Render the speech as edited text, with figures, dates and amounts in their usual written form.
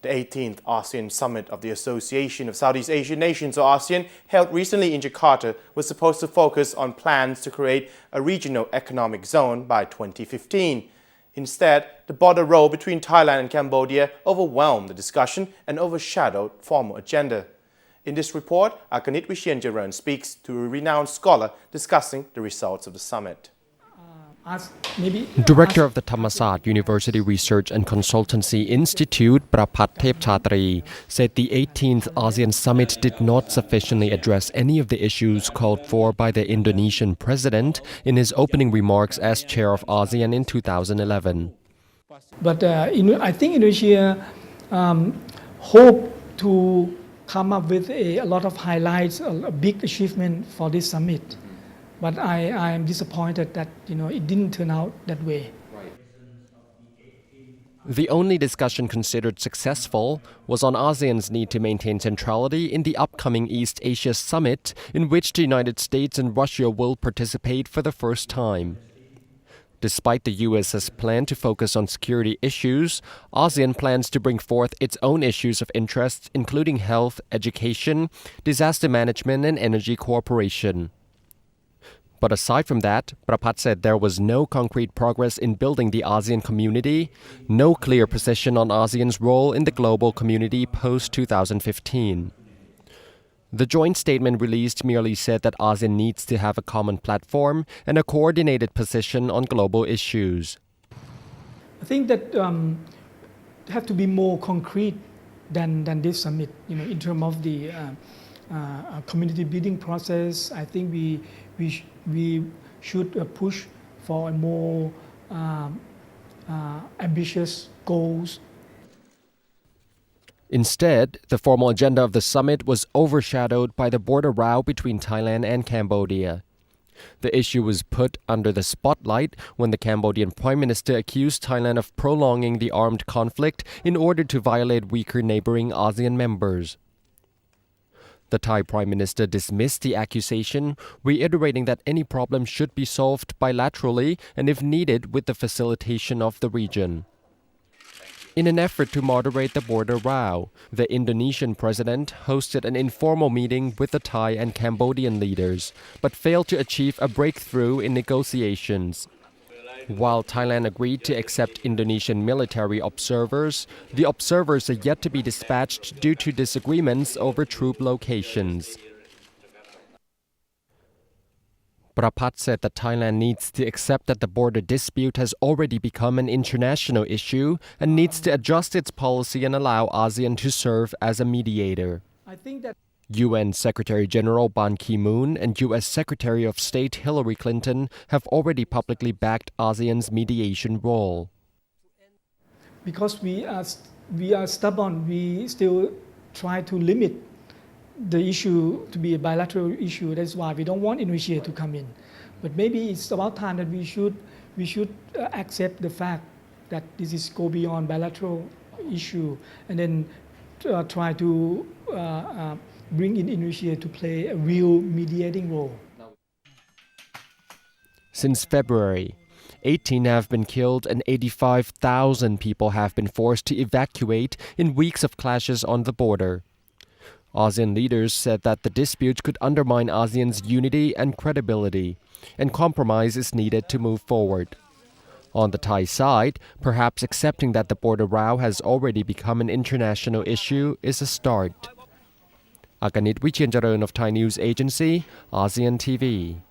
The 18th ASEAN Summit of the Association of Southeast Asian Nations, or ASEAN, held recently in Jakarta, was supposed to focus on plans to create a regional economic zone by 2015. Instead, the border road between Thailand and Cambodia overwhelmed the discussion and overshadowed formal agenda. In this report, Akanit Wichenjaran speaks to a renowned scholar discussing the results of the summit. Director of the Thammasat University Research and Consultancy Institute, Prapat Thepchatree, said the 18th ASEAN Summit did not sufficiently address any of the issues called for by the Indonesian president in his opening remarks as chair of ASEAN in 2011. But I think Indonesia hope to come up with a lot of highlights, a big achievement for this summit. But I am disappointed that it didn't turn out that way. The only discussion considered successful was on ASEAN's need to maintain centrality in the upcoming East Asia Summit, in which the United States and Russia will participate for the first time. Despite the US's plan to focus on security issues, ASEAN plans to bring forth its own issues of interest, including health, education, disaster management, and energy cooperation. But aside from that, Prapat said there was no concrete progress in building the ASEAN community, no clear position on ASEAN's role in the global community post-2015. The joint statement released merely said that ASEAN needs to have a common platform and a coordinated position on global issues. I think that have to be more concrete than this summit. In terms of the community building process, I think we should push for a more ambitious goals. Instead, the formal agenda of the summit was overshadowed by the border row between Thailand and Cambodia. The issue was put under the spotlight when the Cambodian Prime Minister accused Thailand of prolonging the armed conflict in order to violate weaker neighboring ASEAN members. The Thai Prime Minister dismissed the accusation, reiterating that any problem should be solved bilaterally and, if needed, with the facilitation of the region. In an effort to moderate the border row, the Indonesian president hosted an informal meeting with the Thai and Cambodian leaders, but failed to achieve a breakthrough in negotiations. While Thailand agreed to accept Indonesian military observers, the observers are yet to be dispatched due to disagreements over troop locations. Prapat said that Thailand needs to accept that the border dispute has already become an international issue and needs to adjust its policy and allow ASEAN to serve as a mediator. I think that UN Secretary General Ban Ki-moon and US Secretary of State Hillary Clinton have already publicly backed ASEAN's mediation role. Because we are stubborn, we still try to limit the issue to be a bilateral issue. That's why we don't want Indonesia to come in. But maybe it's about time that we should accept the fact that this is go beyond bilateral issue and then try to bring in Indonesia to play a real mediating role. Since February, 18 have been killed and 85,000 people have been forced to evacuate in weeks of clashes on the border. ASEAN leaders said that the dispute could undermine ASEAN's unity and credibility, and compromise is needed to move forward. On the Thai side, perhaps accepting that the border row has already become an international issue is a start. Akanit Wichenjaran of Thai News Agency, ASEAN TV.